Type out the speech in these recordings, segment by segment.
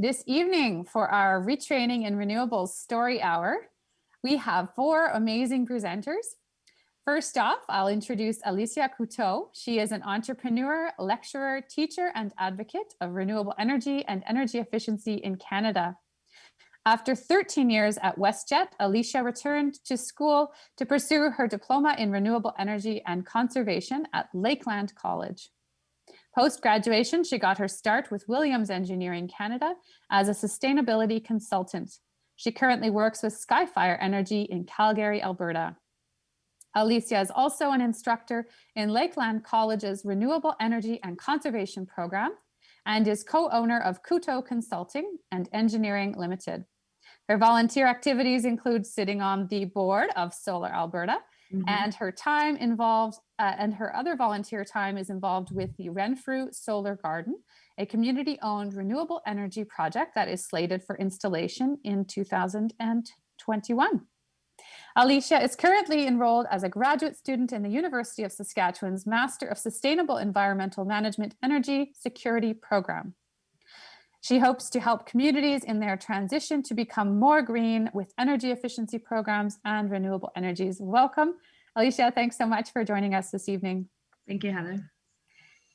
This evening for our Retraining in Renewables Story Hour, we have 4 amazing presenters. First off, I'll introduce Alicia Couto. She is an entrepreneur, lecturer, teacher, and advocate of renewable energy and energy efficiency in Canada. After 13 years at WestJet, Alicia returned to school to pursue her diploma in renewable energy and conservation at Lakeland College. Post-graduation, she got her start with Williams Engineering Canada as a sustainability consultant. She currently works with Skyfire Energy in Calgary, Alberta. Alicia is also an instructor in Lakeland College's Renewable Energy and Conservation Program and is co-owner of Couto Consulting and Engineering Limited. Her volunteer activities include sitting on the board of Solar Alberta, and her time involved, and her other volunteer time is involved with the Renfrew Solar Garden, a community-owned renewable energy project that is slated for installation in 2021. Alicia is currently enrolled as a graduate student in the University of Saskatchewan's Master of Sustainable Environmental Management Energy Security Program. She hopes to help communities in their transition to become more green with energy efficiency programs and renewable energies. Welcome, Alicia. Thanks so much for joining us this evening. Thank you, Heather.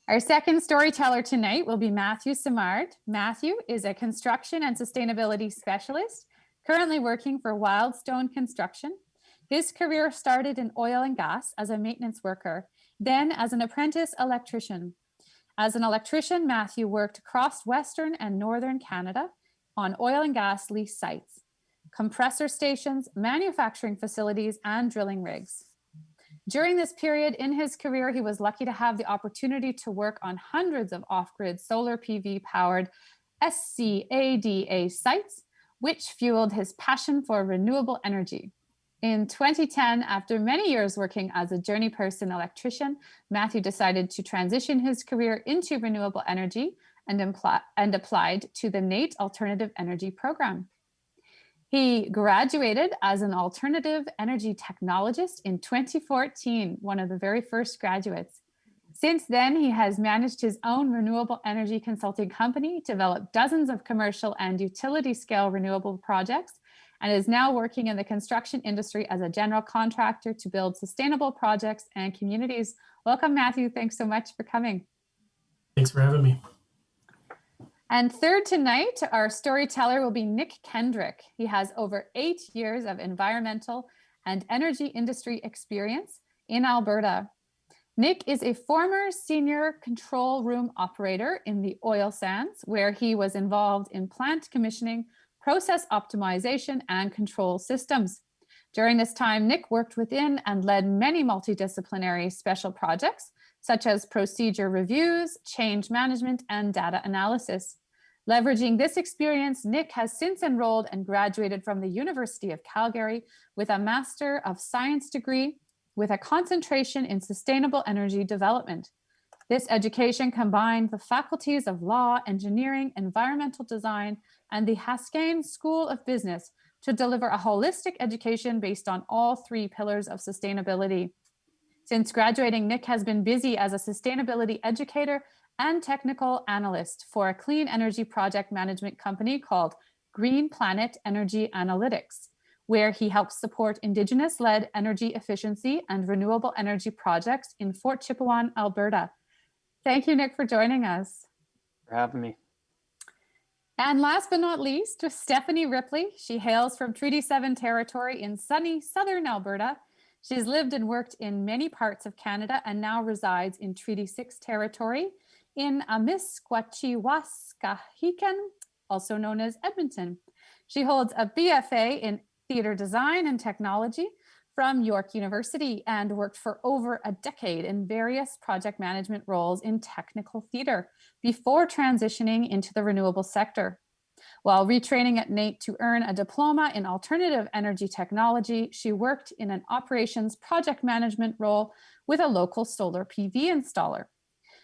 Our second storyteller tonight will be Matthew Simard. Matthew is a construction and sustainability specialist, currently working for Wildstone Construction. His career started in oil and gas as a maintenance worker, then as an apprentice electrician. As an electrician, Matthew worked across Western and Northern Canada on oil and gas lease sites, compressor stations, manufacturing facilities, and drilling rigs. During this period in his career, he was lucky to have the opportunity to work on hundreds of off-grid solar PV-powered SCADA sites, which fueled his passion for renewable energy. In 2010, after many years working as a journeyperson electrician, Matthew decided to transition his career into renewable energy and applied to the NAIT Alternative Energy Program. He graduated as an alternative energy technologist in 2014, one of the very first graduates. Since then, he has managed his own renewable energy consulting company, developed dozens of commercial and utility scale renewable projects, and is now working in the construction industry as a general contractor to build sustainable projects and communities. Welcome, Matthew. Thanks so much for coming. Thanks for having me. And third tonight, our storyteller will be Nick Kendrick. He has over 8 years of environmental and energy industry experience in Alberta. Nick is a former senior control room operator in the oil sands, where he was involved in plant commissioning, process optimization, and control systems. During this time, Nick worked within and led many multidisciplinary special projects, such as procedure reviews, change management, and data analysis. Leveraging this experience, Nick has since enrolled and graduated from the University of Calgary with a Master of Science degree with a concentration in sustainable energy development. This education combined the faculties of law, engineering, environmental design, and the Haskayne School of Business to deliver a holistic education based on all 3 pillars of sustainability. Since graduating, Nick has been busy as a sustainability educator and technical analyst for a clean energy project management company called Green Planet Energy Analytics, where he helps support Indigenous-led energy efficiency and renewable energy projects in Fort Chipewyan, Alberta. Thank you, Nick, for joining us. For having me. And last but not least, Stephanie Ripley. She hails from Treaty 7 territory in sunny southern Alberta. She's lived and worked in many parts of Canada and now resides in Treaty 6 territory in Amiskwaciwaskahikan, also known as Edmonton. She holds a BFA in theater design and technology from York University and worked for over a decade in various project management roles in technical theater before transitioning into the renewable sector. While retraining at NAIT to earn a diploma in alternative energy technology, she worked in an operations project management role with a local solar PV installer.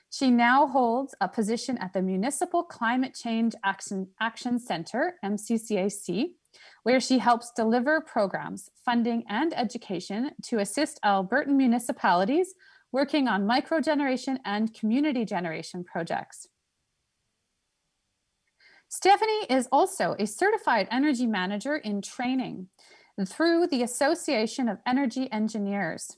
She now holds a position at the Municipal Climate Change Action Center, MCCAC, where she helps deliver programs, funding, and education to assist Albertan municipalities working on microgeneration and community generation projects. Stephanie is also a certified energy manager in training through the Association of Energy Engineers.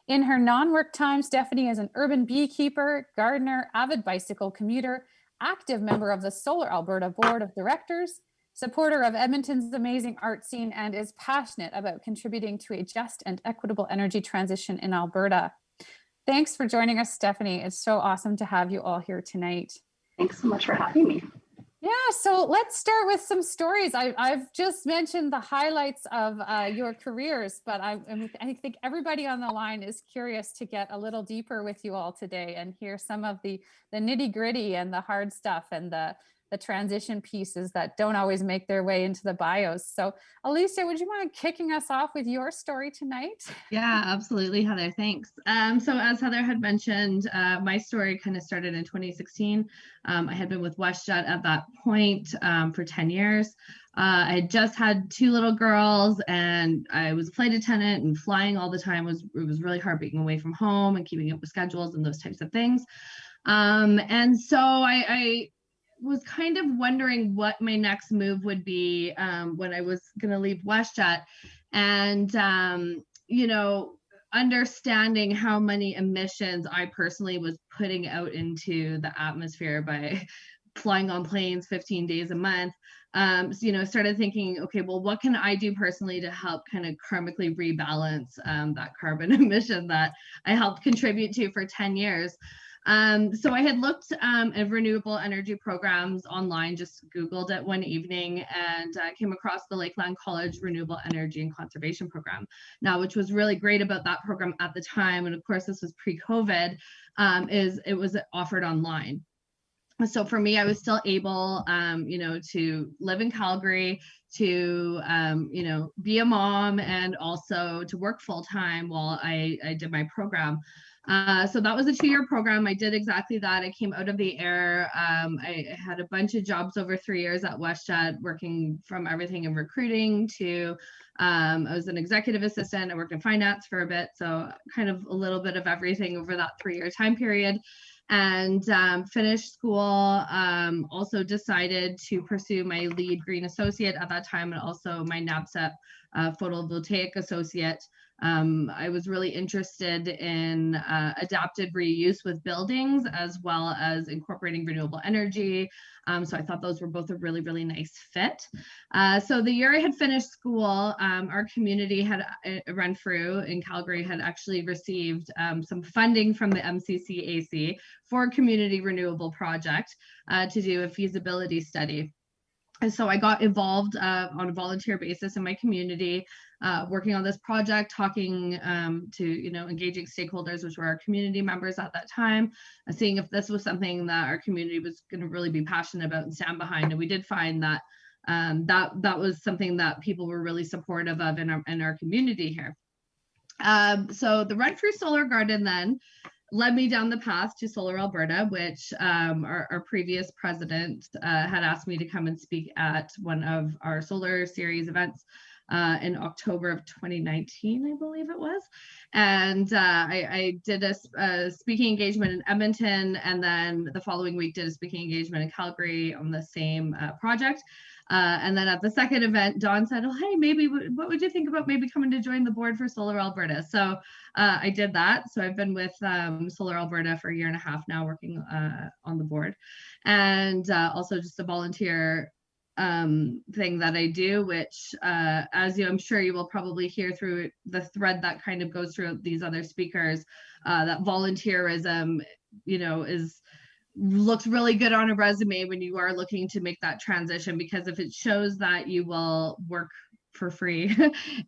In her non-work time, Stephanie is an urban beekeeper, gardener, avid bicycle commuter, active member of the Solar Alberta Board of Directors, supporter of Edmonton's amazing art scene, and is passionate about contributing to a just and equitable energy transition in Alberta. Thanks for joining us, Stephanie. It's so awesome to have you all here tonight. Thanks so much for having me. Yeah, so let's start with some stories. I've just mentioned the highlights of your careers, but I think everybody on the line is curious to get a little deeper with you all today and hear some of the nitty gritty and the hard stuff and the transition pieces that don't always make their way into the bios. So Alicia, would you mind kicking us off with your story tonight? Yeah, absolutely, Heather. Thanks. So as Heather had mentioned, my story kind of started in 2016. I had been with WestJet at that point for 10 years. I had just had 2 little girls and I was a flight attendant, and flying all the time it was really hard being away from home and keeping up with schedules and those types of things. And so I was kind of wondering what my next move would be when I was going to leave WestJet, and understanding how many emissions I personally was putting out into the atmosphere by flying on planes 15 days a month. Started thinking, okay, well, what can I do personally to help kind of karmically rebalance that carbon emission that I helped contribute to for 10 years. So I had looked at renewable energy programs online, just Googled it one evening, and came across the Lakeland College Renewable Energy and Conservation Program. Now, which was really great about that program at the time, and of course this was pre-COVID, is it was offered online. So for me, I was still able, to live in Calgary, to, be a mom, and also to work full time while I did my program. So that was a 2-year program. I did exactly that. I came out of the air. I had a bunch of jobs over 3 years at WestJet, working from everything in recruiting to, I was an executive assistant. I worked in finance for a bit. So kind of a little bit of everything over that 3-year time period. And finished school, also decided to pursue my lead green associate at that time, and also my NABCEP photovoltaic associate. I was really interested in adaptive reuse with buildings, as well as incorporating renewable energy. So I thought those were both a really, really nice fit. So the year I had finished school, our community had Renfrew in Calgary had actually received some funding from the MCCAC for a community renewable project to do a feasibility study. And so I got involved on a volunteer basis in my community, working on this project, talking to, engaging stakeholders, which were our community members at that time, seeing if this was something that our community was going to really be passionate about and stand behind. And we did find that that was something that people were really supportive of in our community here. So the Renfrew Solar Garden then led me down the path to Solar Alberta, which our previous president had asked me to come and speak at one of our solar series events in October of 2019, I believe it was. And I did a speaking engagement in Edmonton, and then the following week did a speaking engagement in Calgary on the same project. And then at the second event, Dawn said, oh, hey, maybe what would you think about maybe coming to join the board for Solar Alberta? So I did that. So I've been with Solar Alberta for 1.5 years now, working on the board, and also just a volunteer thing that I do, which as I'm sure you will probably hear through the thread that kind of goes through these other speakers, that volunteerism, looks really good on a resume when you are looking to make that transition, because if it shows that you will work for free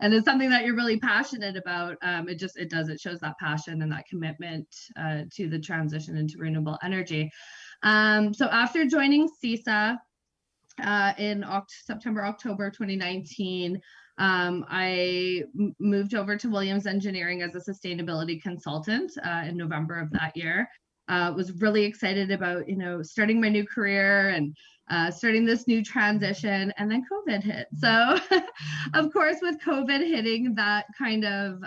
and it's something that you're really passionate about, it shows that passion and that commitment to the transition into renewable energy. So after joining CISA in September-October 2019, I moved over to Williams Engineering as a sustainability consultant in November of that year. Was really excited about, starting my new career and starting this new transition, and then COVID hit. So of course, with COVID hitting, that kind of,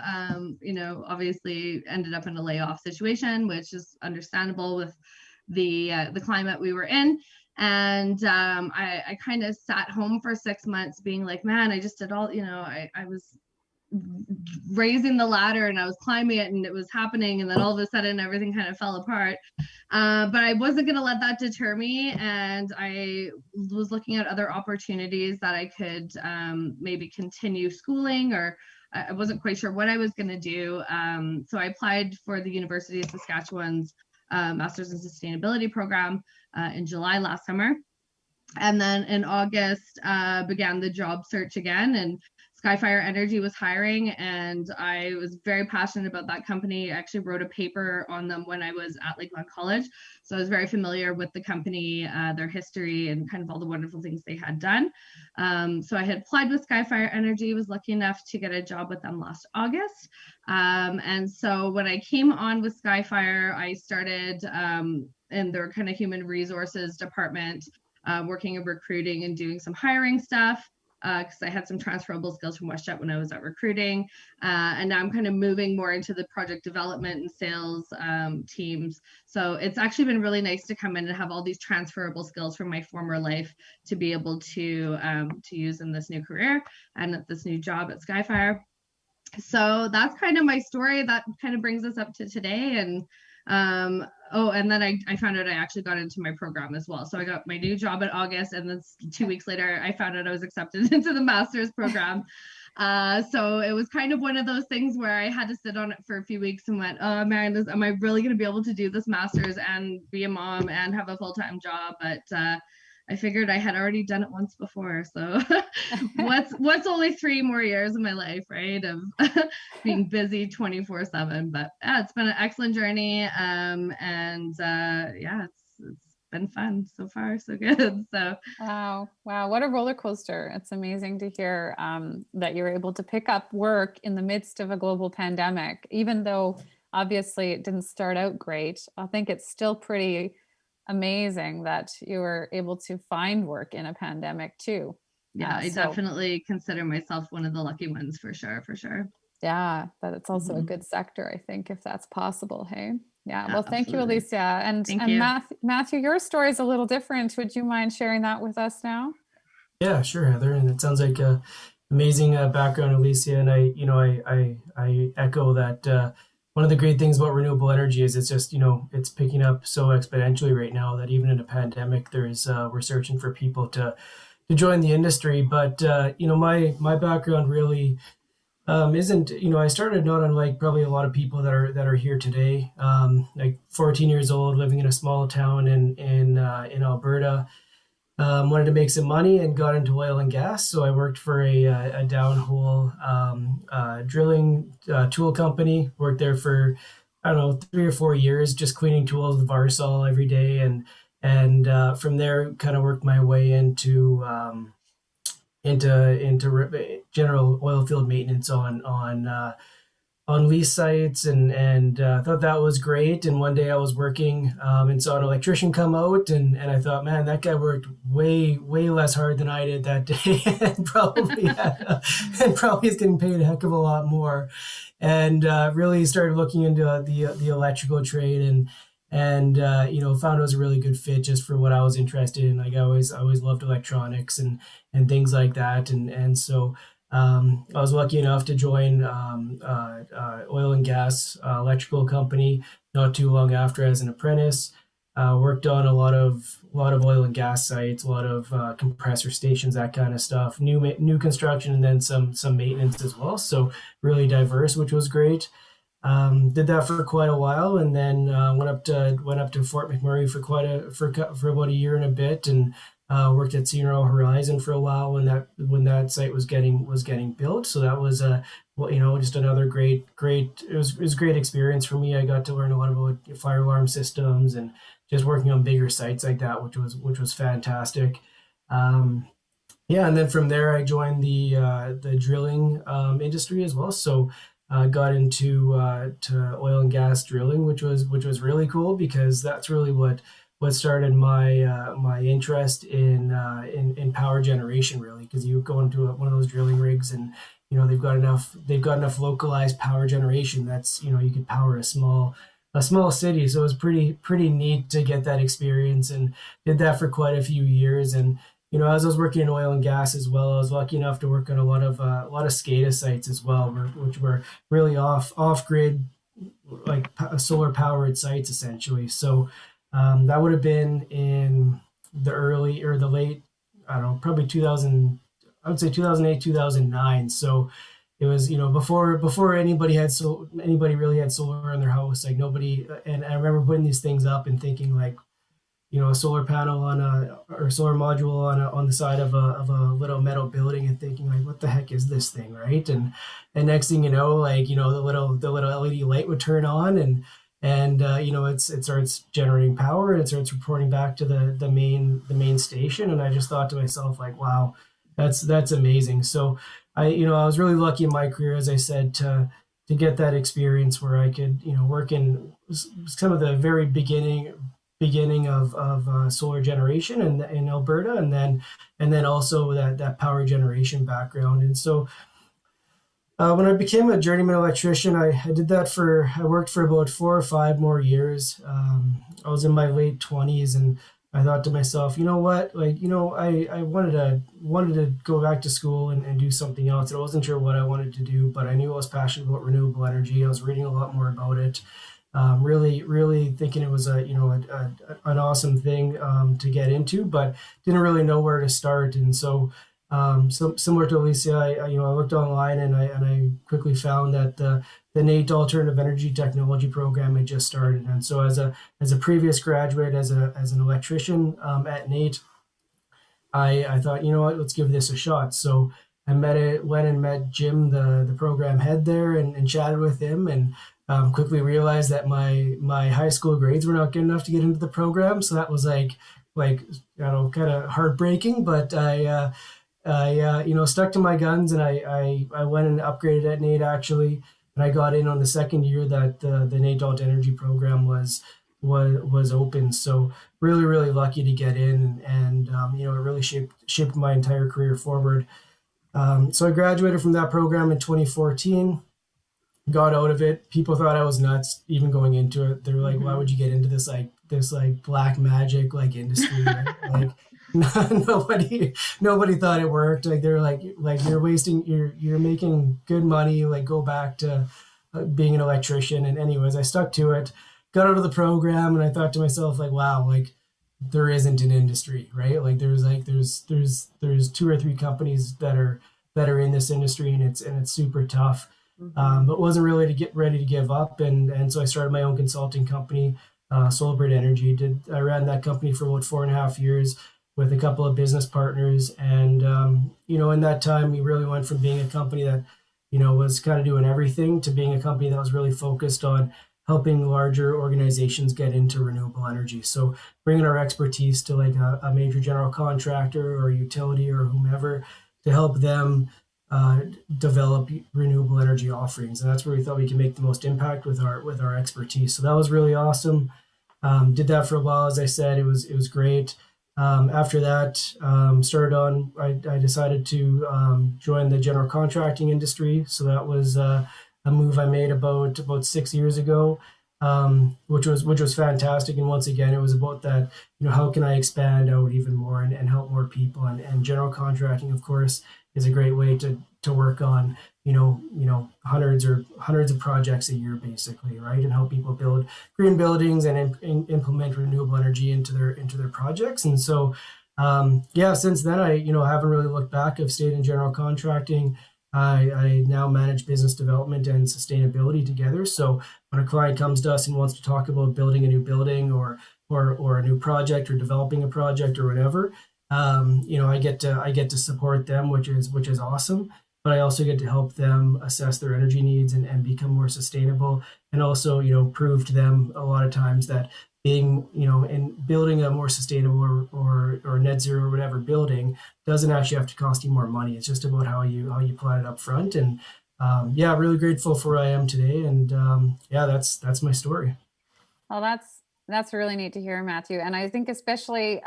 obviously ended up in a layoff situation, which is understandable with the climate we were in. And I kind of sat home for 6 months being like, man, I just did all, I was raising the ladder and I was climbing it and it was happening. And then all of a sudden everything kind of fell apart. But I wasn't going to let that deter me. And I was looking at other opportunities that I could maybe continue schooling, or I wasn't quite sure what I was going to do. So I applied for the University of Saskatchewan's Master's in Sustainability program in July last summer. And then in August, began the job search again, and Skyfire Energy was hiring, and I was very passionate about that company. I actually wrote a paper on them when I was at Lakeland College. So I was very familiar with the company, their history, and kind of all the wonderful things they had done. So I had applied with Skyfire Energy, was lucky enough to get a job with them last August. And so when I came on with Skyfire, I started in their kind of human resources department, working in recruiting and doing some hiring stuff, because I had some transferable skills from WestJet when I was at recruiting. And now I'm kind of moving more into the project development and sales teams. So it's actually been really nice to come in and have all these transferable skills from my former life to be able to use in this new career and at this new job at Skyfire. So that's kind of my story. That kind of brings us up to today. And and then I found out I actually got into my program as well. So I got my new job in August, and then 2 weeks later, I found out I was accepted into the master's program. So it was kind of one of those things where I had to sit on it for a few weeks and went, oh man, am I really going to be able to do this master's and be a mom and have a full-time job? But I figured I had already done it once before. So what's only 3 more years of my life, right? Of being busy 24/7. But yeah, it's been an excellent journey. It's been fun so far. So good. So wow. What a roller coaster. It's amazing to hear that you're able to pick up work in the midst of a global pandemic, even though obviously it didn't start out great. I think it's still pretty amazing that you were able to find work in a pandemic too. Yeah, I definitely consider myself one of the lucky ones for sure. Yeah, but it's also a good sector, I think, if that's possible. Hey, yeah. Well, thank absolutely. you, Alicia. And Matthew, your story is a little different. Would you mind sharing that with us now? Yeah, sure, Heather. And it sounds like a amazing background, Alicia. And I echo that. One of the great things about renewable energy is it's just, it's picking up so exponentially right now that even in a pandemic, we're searching for people to join the industry. But, my background really isn't, I started not unlike probably a lot of people that are here today. Like 14 years old, living in a small town in Alberta. Wanted to make some money and got into oil and gas. So I worked for a downhole drilling tool company. Worked there for, I don't know, 3 or 4 years, just cleaning tools with Varsol every day. And from there, kind of worked my way into general oil field maintenance on lease sites, and thought that was great. And one day I was working and saw an electrician come out, and I thought, man, that guy worked way less hard than I did that day, and probably is getting paid a heck of a lot more. And really started looking into the electrical trade, and found it was a really good fit just for what I was interested in. Like I always loved electronics and things like that, and so. I was lucky enough to join oil and gas electrical company not too long after as an apprentice. Worked on a lot of oil and gas sites, a lot of compressor stations, that kind of stuff. New construction, and then some maintenance as well. So really diverse, which was great. Did that for quite a while, and then went up to Fort McMurray for about a year and a bit, and worked at Senior Horizon for a while when that site was getting built. So that was just another great it was a great experience for me. I got to learn a lot about fire alarm systems and just working on bigger sites like that, which was fantastic. And then from there I joined the drilling industry as well. So got into to oil and gas drilling, which was really cool, because that's really what started my interest in power generation, really, because you go into one of those drilling rigs and they've got enough localized power generation that's you could power a small a small city. So it was pretty neat to get that experience, and did that for quite a few years. And as I was working in oil and gas as well, I was lucky enough to work on a lot of SCADA sites as well, which were really off grid, like solar powered sites essentially. So that would have been in the early or the late, I don't know, probably 2000. I would say 2008, 2009. So it was, before anybody really had solar in their house, like nobody. And I remember putting these things up and thinking like, a solar panel or solar module on the side of a little metal building, and thinking like, what the heck is this thing, right? And next thing you know, like, the little LED light would turn on, and it starts generating power, and it starts reporting back to the main station. And I just thought to myself like, wow, that's amazing. So I was really lucky in my career, as I said, to get that experience where I could work in some of the very beginning of solar generation in Alberta, and then also that power generation background. And so when I became a journeyman electrician, I worked for about 4 or 5 more years. I was in my late 20s, and I thought to myself, you know what, like, I wanted to go back to school and do something else. I wasn't sure what I wanted to do, but I knew I was passionate about renewable energy. I was reading a lot more about it. Really thinking it was an awesome thing to get into, but didn't really know where to start. And so similar to Alicia, I looked online, and I quickly found that the NAIT Alternative Energy Technology program had just started. And so as a previous graduate, as an electrician at NAIT, I thought, let's give this a shot. So I went and met Jim, the program head there, and chatted with him, and quickly realized that my high school grades were not good enough to get into the program. So that was like kind of heartbreaking, but I stuck to my guns, and I went and upgraded at NAIT actually, and I got in on the second year that the NAIT Alt Energy program was open. So really lucky to get in, and it really shaped my entire career forward. So I graduated from that program in 2014. Got out of it. People thought I was nuts even going into it. They were like, why would you get into this black magic industry? Like nobody thought it worked. Like they're like you're making good money, like go back to being an electrician. And anyways, I stuck to it, got out of the program, and I thought to myself like, wow, like there isn't an industry, right? Like there's 2 or 3 companies that are in this industry, and it's super tough. But wasn't really ready to give up, and so I started my own consulting company, Solbrid Energy. I ran that company for about 4.5 years with a couple of business partners, and in that time we really went from being a company that was kind of doing everything to being a company that was really focused on helping larger organizations get into renewable energy. So bringing our expertise to like a major general contractor or utility or whomever to help them develop renewable energy offerings. And that's where we thought we could make the most impact with our expertise. So that was really awesome. Did that for a while. As I said, it was great. After that, I decided to join the general contracting industry. So that was a move I made about 6 years ago, which was fantastic. And once again, it was about that, how can I expand out even more and help more people? And general contracting, of course, is a great way to work on, hundreds of projects a year, basically, right? And help people build green buildings and implement renewable energy into their projects. And so, since then, I haven't really looked back. I've stayed in general contracting. I now manage business development and sustainability together. So when a client comes to us and wants to talk about building a new building or a new project or developing a project or whatever, I get to support them, which is awesome. But I also get to help them assess their energy needs and become more sustainable, and also prove to them a lot of times that being in building a more sustainable or net zero or whatever building doesn't actually have to cost you more money. It's just about how you plan it up front. And really grateful for where I am today. And that's my story. Well, that's really neat to hear, Matthew. And I think especially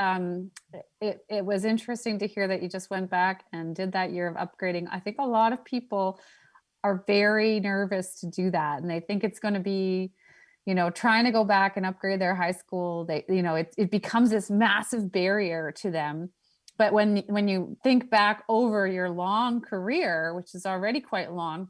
it was interesting to hear that you just went back and did that year of upgrading. I think a lot of people are very nervous to do that, and they think it's going to be, trying to go back and upgrade their high school, it becomes this massive barrier to them. But when you think back over your long career, which is already quite long,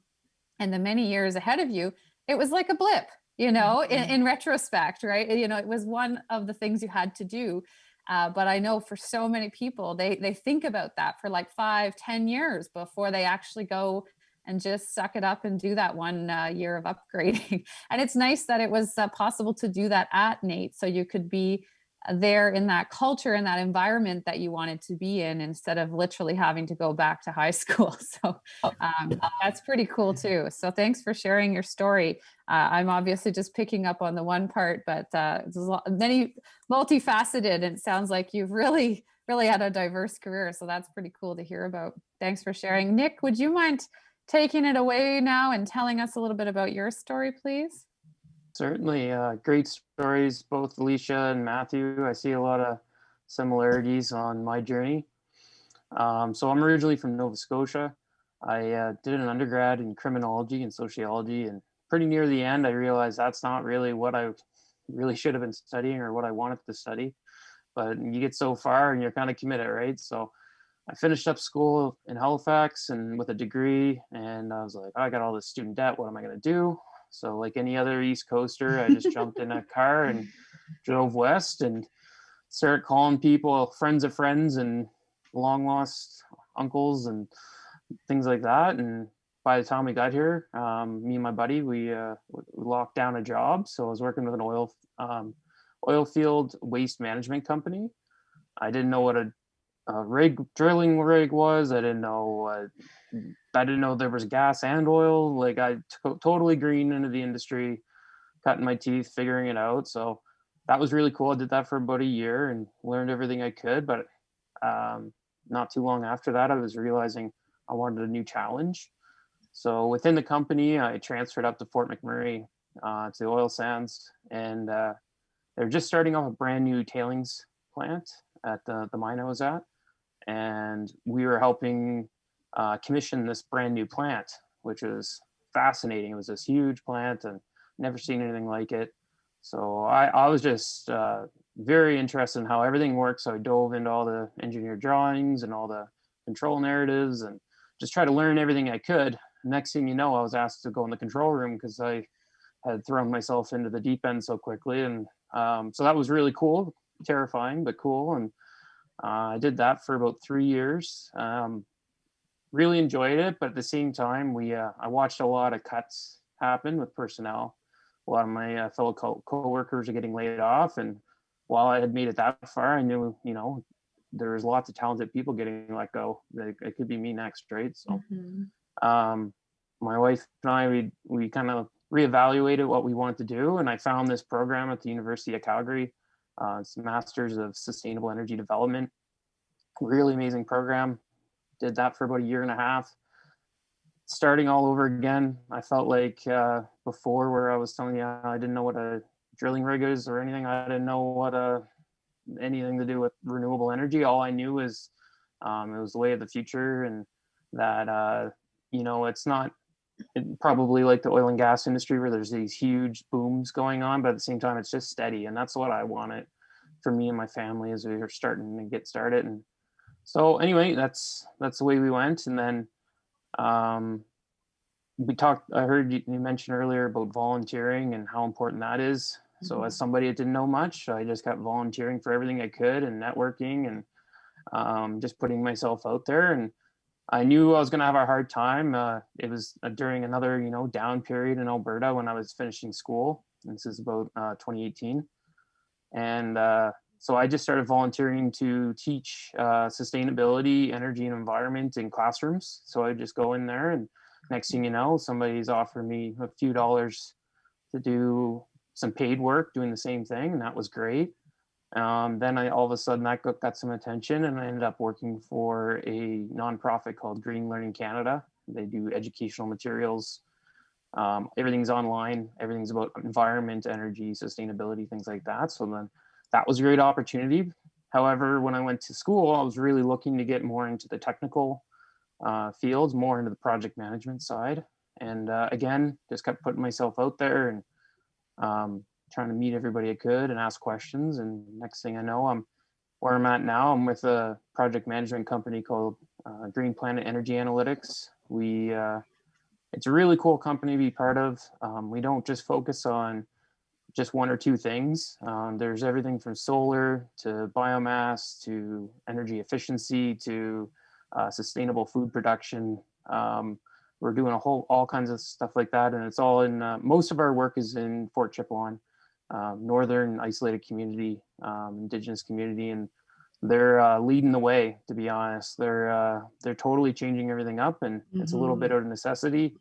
and the many years ahead of you, it was like a blip, in retrospect, right? It was one of the things you had to do. But I know for so many people, they think about that for like 5-10 years before they actually go and just suck it up and do that one year of upgrading. And it's nice that it was possible to do that at NAIT, so you could be there in that culture and that environment that you wanted to be in, instead of literally having to go back to high school. So that's pretty cool too. So thanks for sharing your story. I'm obviously just picking up on the one part, but there's many multifaceted, and it sounds like you've really had a diverse career. So that's pretty cool to hear about. Thanks for sharing. Nick, would you mind taking it away now and telling us a little bit about your story, please? Certainly. Great stories, both Alicia and Matthew. I see a lot of similarities on my journey. So I'm originally from Nova Scotia. I did an undergrad in criminology and sociology, and pretty near the end, I realized that's not really what I really should have been studying or what I wanted to study. But you get so far and you're kind of committed, right? So I finished up school in Halifax and with a degree, and I was like, oh, I got all this student debt. What am I going to do? So like any other East Coaster, I just jumped in a car and drove west and started calling people, friends of friends and long lost uncles and things like that. And by the time we got here, me and my buddy, we locked down a job. So I was working with an oil field waste management company. I didn't know what a drilling rig was. I didn't know there was gas and oil. Like I totally green into the industry, cutting my teeth, figuring it out. So that was really cool. I did that for about a year and learned everything I could. But not too long after that, I was realizing I wanted a new challenge. So within the company, I transferred up to Fort McMurray to the oil sands, and they're just starting off a brand new tailings plant at the mine I was at. And we were helping commission this brand new plant, which was fascinating. It was this huge plant and never seen anything like it. So I was just very interested in how everything works. So I dove into all the engineer drawings and all the control narratives and just try to learn everything I could. Next thing you know, I was asked to go in the control room because I had thrown myself into the deep end so quickly. And so that was really cool, terrifying, but cool. And I did that for about 3 years. Really enjoyed it, but at the same time, I watched a lot of cuts happen with personnel. A lot of my fellow co-workers are getting laid off, and while I had made it that far, I knew, there was lots of talented people getting let go. It could be me next, right? So, my wife and I, we kind of reevaluated what we wanted to do, and I found this program at the University of Calgary. It's a Masters of Sustainable Energy Development. Really amazing program. Did that for about 1.5 years. Starting all over again. I felt like before, where I was telling you I didn't know what a drilling rig is or anything. I didn't know what anything to do with renewable energy. All I knew is it was the way of the future, and that it's not probably like the oil and gas industry where there's these huge booms going on, but at the same time it's just steady, and that's what I wanted for me and my family as we were starting to get started. And so anyway, that's the way we went. And then we talked, I heard you mention earlier about volunteering and how important that is. So as somebody that didn't know much, I just kept volunteering for everything I could and networking and just putting myself out there. And I knew I was going to have a hard time. It was during another, down period in Alberta when I was finishing school. This is about 2018. And so I just started volunteering to teach sustainability, energy, and environment in classrooms. So I just go in there, and next thing you know, somebody's offering me a few dollars to do some paid work doing the same thing. And that was great. Then all of a sudden that got some attention, and I ended up working for a nonprofit called Green Learning Canada. They do educational materials. Everything's online. Everything's about environment, energy, sustainability, things like that. So then that was a great opportunity. However, when I went to school, I was really looking to get more into the technical fields, more into the project management side. And again, just kept putting myself out there and trying to meet everybody I could and ask questions. And next thing I know, where I'm at now, I'm with a project management company called Green Planet Energy Analytics. It's a really cool company to be part of. We don't just focus on just one or two things. There's everything from solar to biomass to energy efficiency to sustainable food production. We're doing all kinds of stuff like that, and it's all in. Most of our work is in Fort Chipewyan, northern isolated community, Indigenous community, and they're leading the way. To be honest, they're totally changing everything up, and it's a little bit out of necessity.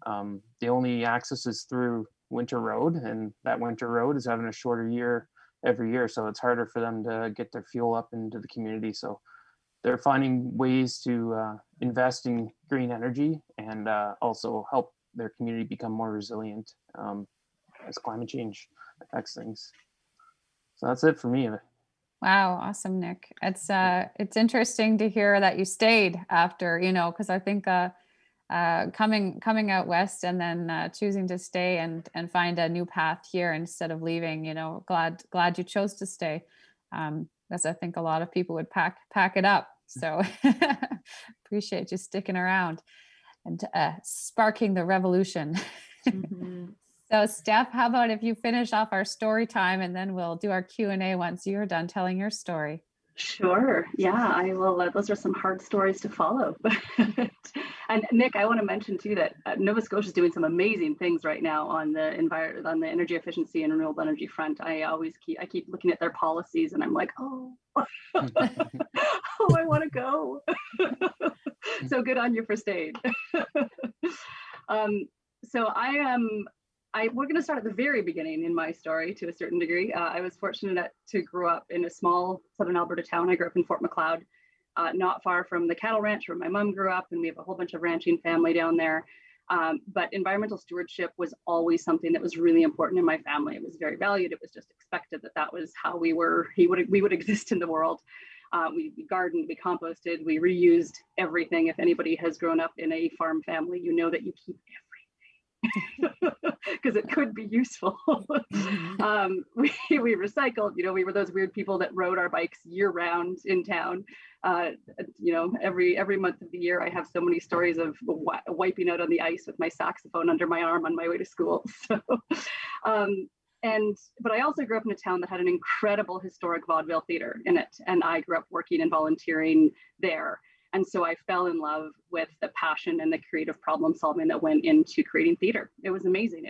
The only access is through winter road, and that winter road is having a shorter year every year, so it's harder for them to get their fuel up into the community. So they're finding ways to invest in green energy and also help their community become more resilient as climate change affects things. So that's it for me. Wow, awesome, Nick. It's interesting to hear that you stayed after, because I think coming out west and then choosing to stay and find a new path here instead of leaving, glad you chose to stay, because I think a lot of people would pack it up. So appreciate you sticking around and sparking the revolution. Mm-hmm. So Steph, how about if you finish off our story time and then we'll do our Q&A once you're done telling your story. Sure. Yeah, I will. Those are some hard stories to follow. And Nick, I want to mention too that Nova Scotia is doing some amazing things right now on the energy efficiency and renewable energy front. I keep looking at their policies and I'm like, oh, I want to go. So good on you for staying. So we're going to start at the very beginning in my story to a certain degree. I was fortunate to grow up in a small southern Alberta town. I grew up in Fort Macleod, not far from the cattle ranch where my mom grew up, and we have a whole bunch of ranching family down there. But environmental stewardship was always something that was really important in my family. It was very valued. It was just expected that was how we would exist in the world. We gardened, we composted, we reused everything. If anybody has grown up in a farm family, you know that you keep because it could be useful. We recycled, we were those weird people that rode our bikes year round in town. Every month of the year, I have so many stories of wiping out on the ice with my saxophone under my arm on my way to school. So, but I also grew up in a town that had an incredible historic vaudeville theater in it. And I grew up working and volunteering there. And so I fell in love with the passion and the creative problem solving that went into creating theater. It was amazing.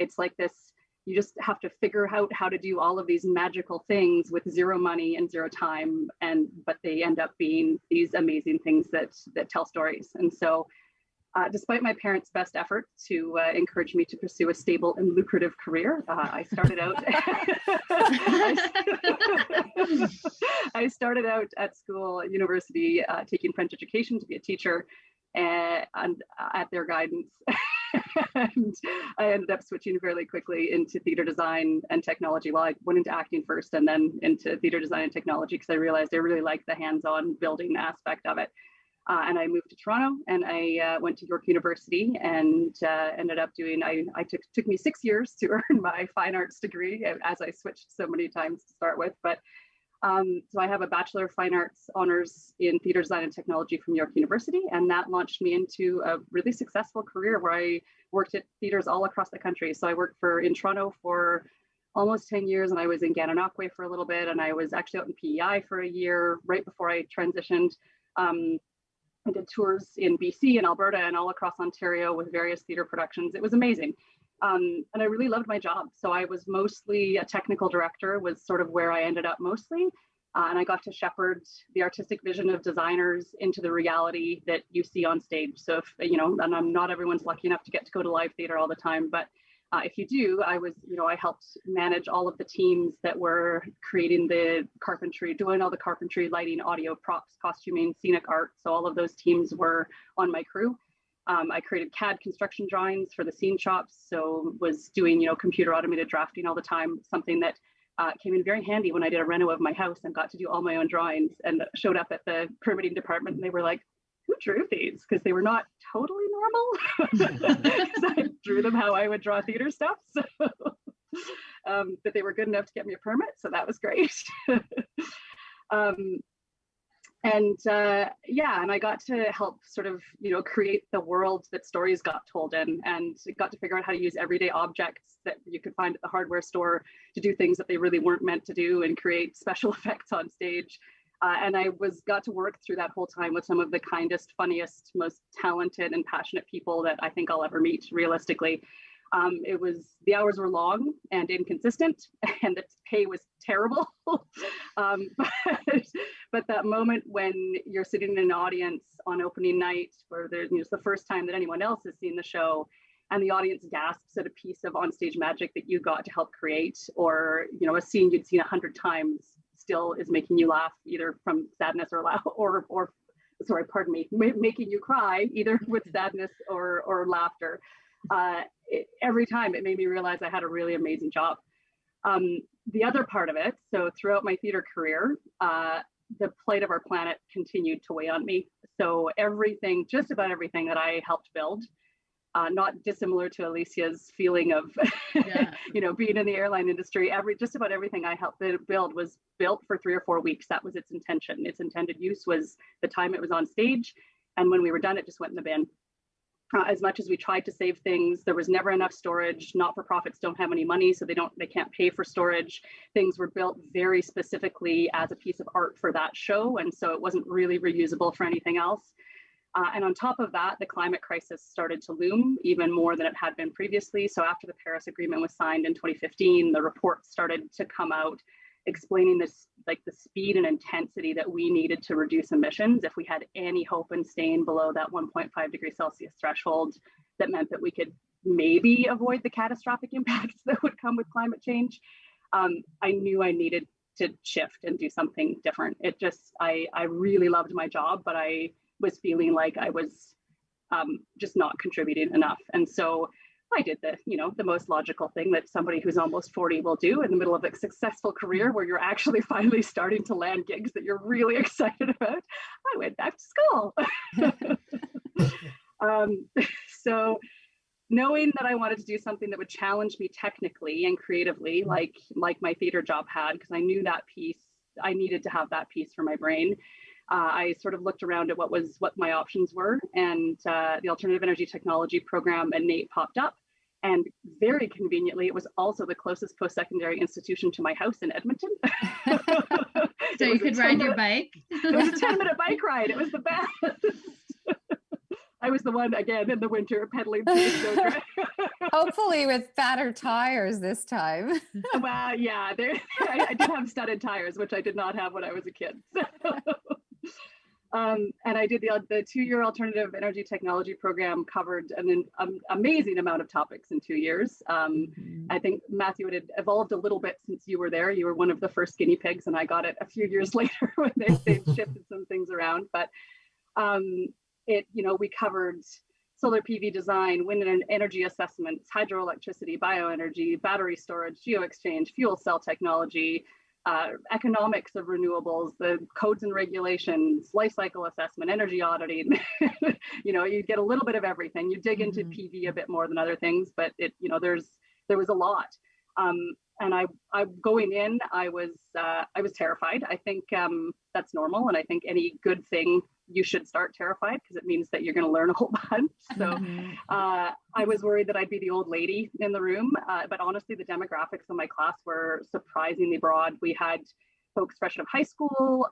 It's like this, you just have to figure out how to do all of these magical things with zero money and zero time. But they end up being these amazing things that tell stories. And so despite my parents' best efforts to encourage me to pursue a stable and lucrative career, I started out I started out at school, at university, taking French education to be a teacher, and at their guidance. And I ended up switching fairly quickly into theater design and technology. Well, I went into acting first and then into theater design and technology because I realized I really liked the hands-on building aspect of it. And I moved to Toronto and I went to York University and ended up doing, took me 6 years to earn my fine arts degree, as I switched so many times to start with. But so I have a Bachelor of Fine Arts honors in theater design and technology from York University. And that launched me into a really successful career where I worked at theaters all across the country. So I worked in Toronto for almost 10 years, and I was in Gananoque for a little bit. And I was actually out in PEI for a year right before I transitioned. I did tours in BC and Alberta and all across Ontario with various theater productions. It was amazing. And I really loved my job. So I was mostly a technical director, was sort of where I ended up mostly. And I got to shepherd the artistic vision of designers into the reality that you see on stage. So and I'm not everyone's lucky enough to get to go to live theater all the time, but if you do, I helped manage all of the teams that were creating the carpentry, doing all the carpentry, lighting, audio, props, costuming, scenic art. So all of those teams were on my crew. I created CAD construction drawings for the scene shops. So was doing, computer automated drafting all the time, something that came in very handy when I did a reno of my house and got to do all my own drawings and showed up at the permitting department and they were like, who drew these? Because they were not totally normal. Because I drew them how I would draw theater stuff. So but they were good enough to get me a permit, so that was great. And I got to help sort of, create the world that stories got told in, and got to figure out how to use everyday objects that you could find at the hardware store to do things that they really weren't meant to do, and create special effects on stage. And I got to work through that whole time with some of the kindest, funniest, most talented and passionate people that I think I'll ever meet, realistically. The hours were long and inconsistent, and the pay was terrible. But that moment when you're sitting in an audience on opening night, where it's the first time that anyone else has seen the show, and the audience gasps at a piece of onstage magic that you got to help create, or a scene you'd seen 100 times still is making you laugh, either from sadness or sorry, pardon me, making you cry, either with sadness or laughter. Every time it made me realize I had a really amazing job. The other part of it, so throughout my theater career, the plight of our planet continued to weigh on me. So just about everything that I helped build, not dissimilar to Alicia's feeling of, being in the airline industry, just about everything I helped build was built for 3 or 4 weeks. That was its intention. Its intended use was the time it was on stage. And when we were done, it just went in the bin. As much as we tried to save things, there was never enough storage. Not-for-profits don't have any money, so they can't pay for storage. Things were built very specifically as a piece of art for that show, and so it wasn't really reusable for anything else. And on top of that, the climate crisis started to loom even more than it had been previously. So after the Paris Agreement was signed in 2015, the reports started to come out explaining this, like the speed and intensity that we needed to reduce emissions if we had any hope in staying below that 1.5 degrees Celsius threshold. That meant that we could maybe avoid the catastrophic impacts that would come with climate change. I knew I needed to shift and do something different. I really loved my job, but I was feeling like I was just not contributing enough. And so I did the most logical thing that somebody who's almost 40 will do in the middle of a successful career where you're actually finally starting to land gigs that you're really excited about. I went back to school. So knowing that I wanted to do something that would challenge me technically and creatively, like my theater job had, because I knew that piece, I needed to have that piece for my brain. I sort of looked around at what my options were, and the Alternative Energy Technology program at NAIT popped up. And very conveniently, it was also the closest post-secondary institution to my house in Edmonton. So you could ride your bike? It was a 10-minute bike ride. It was the best. I was the one, again, in the winter pedaling through the snow drift. Hopefully with fatter tires this time. Well, yeah, I did have studded tires, which I did not have when I was a kid. And I did the 2-year Alternative Energy Technology program, covered an amazing amount of topics in 2 years. I think, Matthew, it had evolved a little bit since you were there. You were one of the first guinea pigs, and I got it a few years later when they shifted some things around. But we covered solar PV design, wind and energy assessments, hydroelectricity, bioenergy, battery storage, geoexchange, fuel cell technology, economics of renewables, the codes and regulations, life cycle assessment, energy auditing. You get a little bit of everything. You dig into PV a bit more than other things, but there was a lot. And I going in, I was terrified. I think that's normal, and I think any good thing you should start terrified, because it means that you're going to learn a whole bunch. So I was worried that I'd be the old lady in the room, but honestly, the demographics of my class were surprisingly broad. We had folks fresh out of high school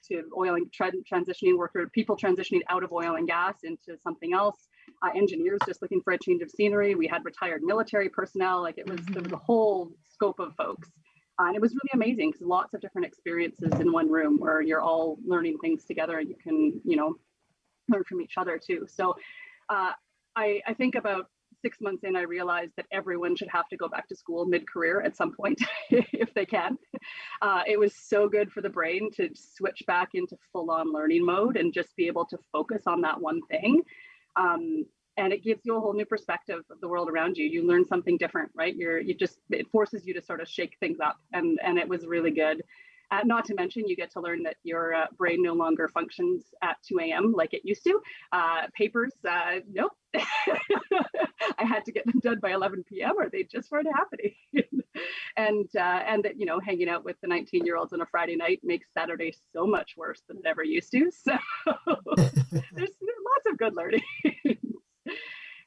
to oil and transitioning worker, people transitioning out of oil and gas into something else, engineers just looking for a change of scenery. We had retired military personnel. There was a whole scope of folks. And it was really amazing, because lots of different experiences in one room where you're all learning things together, and you can, learn from each other too. So I think about 6 months in, I realized that everyone should have to go back to school mid-career at some point if they can. It was so good for the brain to switch back into full-on learning mode and just be able to focus on that one thing. And it gives you a whole new perspective of the world around you. You learn something different, right? It forces you to sort of shake things up, and it was really good. Not to mention, you get to learn that your brain no longer functions at 2 a.m. like it used to. Papers, nope. I had to get them done by 11 p.m. or they just weren't happening. and that, you know, hanging out with the 19-year-olds on a Friday night makes Saturday so much worse than it ever used to. So there's lots of good learning.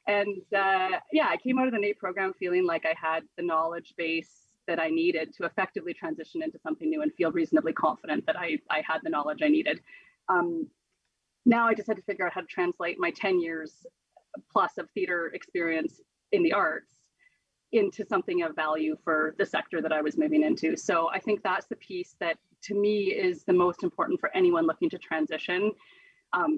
And yeah, I came out of the NAIT program feeling like I had the knowledge base that I needed to effectively transition into something new and feel reasonably confident that I had the knowledge I needed. Now I just had to figure out how to translate my 10 years plus of theater experience in the arts into something of value for the sector that I was moving into. So I think that's the piece that to me is the most important for anyone looking to transition.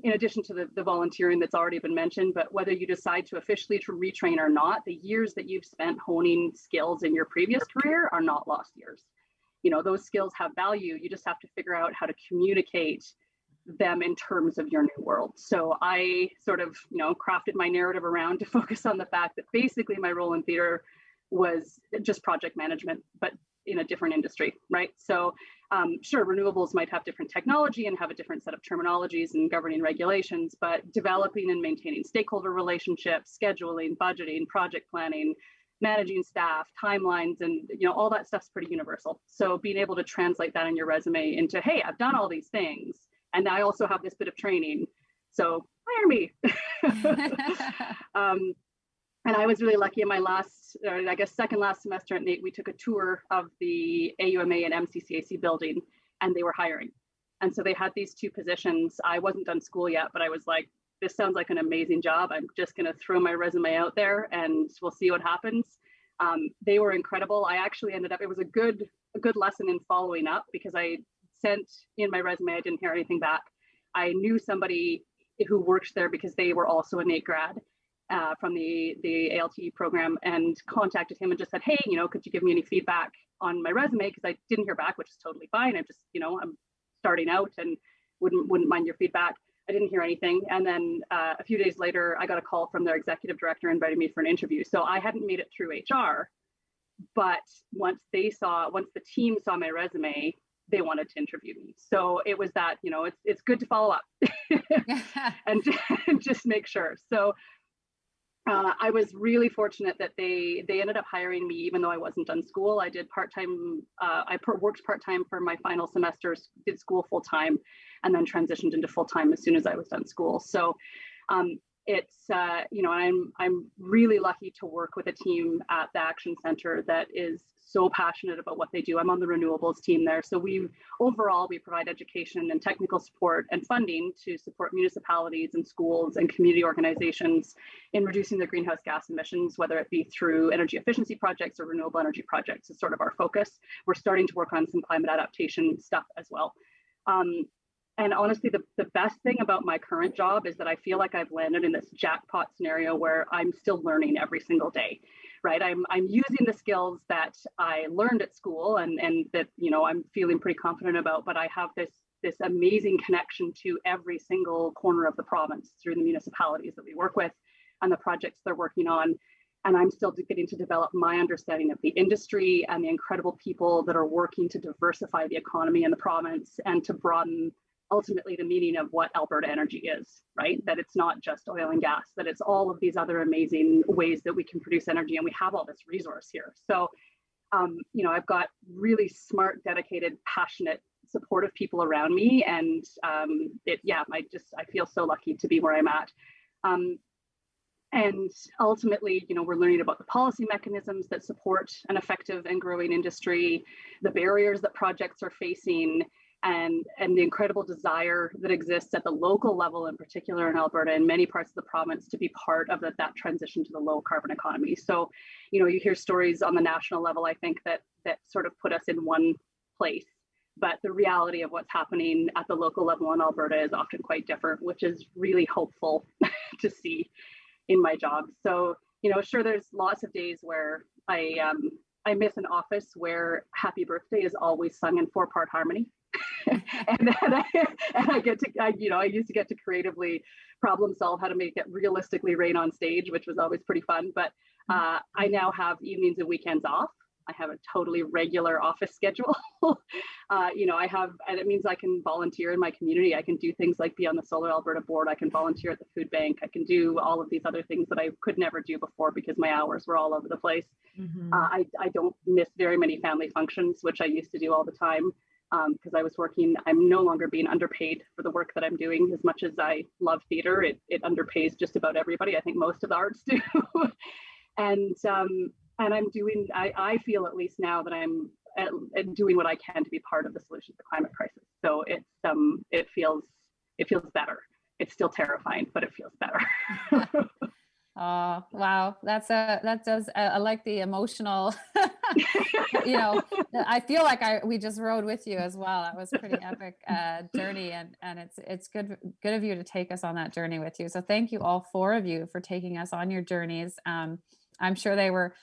In addition to the volunteering that's already been mentioned, but whether you decide to officially to retrain or not, the years that you've spent honing skills in your previous career are not lost years. You know, those skills have value. You just have to figure out how to communicate them in terms of your new world. So I sort of, you know, crafted my narrative around to focus on the fact that basically my role in theater was just project management, but in a different industry, right? So sure, renewables might have different technology and have a different set of terminologies and governing regulations, but developing and maintaining stakeholder relationships, scheduling, budgeting, project planning, managing staff, timelines, and you know, all that stuff's pretty universal. So being able to translate that in your resume into, hey, I've done all these things, and I also have this bit of training, so hire me. And I was really lucky in my last, I guess, second last semester at NAIT, we took a tour of the AUMA and MCCAC building, and they were hiring. And so they had these two positions. I wasn't done school yet, but I was like, this sounds like an amazing job. I'm just going to throw my resume out there and we'll see what happens. They were incredible. I actually ended up, it was a good lesson in following up because I sent in my resume, I didn't hear anything back. I knew somebody who worked there because they were also a NAIT grad. From the ALT program, and contacted him and just said, hey, you know, could you give me any feedback on my resume? Because I didn't hear back, which is totally fine. I'm just, you know, I'm starting out and wouldn't mind your feedback. I didn't hear anything. And then a few days later, I got a call from their executive director inviting me for an interview. So I hadn't made it through HR, but once the team saw my resume, they wanted to interview me. So it was that, you know, it's good to follow up and just make sure. So I was really fortunate that they ended up hiring me, even though I wasn't done school. I did part-time, worked part-time for my final semesters, did school full-time, and then transitioned into full-time as soon as I was done school. So it's, you know, I'm really lucky to work with a team at the Action Center that is so passionate about what they do. I'm on the renewables team there. So overall, we provide education and technical support and funding to support municipalities and schools and community organizations in reducing their greenhouse gas emissions, whether it be through energy efficiency projects or renewable energy projects is sort of our focus. We're starting to work on some climate adaptation stuff as well. And honestly, the best thing about my current job is that I feel like I've landed in this jackpot scenario where I'm still learning every single day, right? I'm using the skills that I learned at school and that, you know, I'm feeling pretty confident about, but I have this amazing connection to every single corner of the province through the municipalities that we work with and the projects they're working on. And I'm still getting to develop my understanding of the industry and the incredible people that are working to diversify the economy in the province and to broaden ultimately the meaning of what Alberta energy is, right? That it's not just oil and gas, that it's all of these other amazing ways that we can produce energy, and we have all this resource here. So, you know, I've got really smart, dedicated, passionate, supportive people around me, and I feel so lucky to be where I'm at. And ultimately, you know, we're learning about the policy mechanisms that support an effective and growing industry, the barriers that projects are facing, and the incredible desire that exists at the local level, in particular in Alberta and many parts of the province, to be part of that transition to the low carbon economy. So, you know, you hear stories on the national level, I think that sort of put us in one place, but the reality of what's happening at the local level in Alberta is often quite different, which is really hopeful to see in my job. So, you know, sure, there's lots of days where I miss an office where Happy Birthday is always sung in 4-part harmony. and I used to get to creatively problem solve how to make it realistically rain on stage, which was always pretty fun. But I now have evenings and weekends off. I have a totally regular office schedule. And it means I can volunteer in my community. I can do things like be on the Solar Alberta board. I can volunteer at the food bank. I can do all of these other things that I could never do before because my hours were all over the place. I don't miss very many family functions, which I used to do all the time because I was working. I'm no longer being underpaid for the work that I'm doing. As much as I love theater, it underpays just about everybody. I think most of the arts do. And I'm doing, I feel at least now that I'm doing what I can to be part of the solution to the climate crisis. So it feels better. It's still terrifying, but it feels better. Oh, wow. I like the emotional, I feel like we just rode with you as well. That was a pretty epic journey, and it's good of you to take us on that journey with you. So thank you, all four of you, for taking us on your journeys. I'm sure they were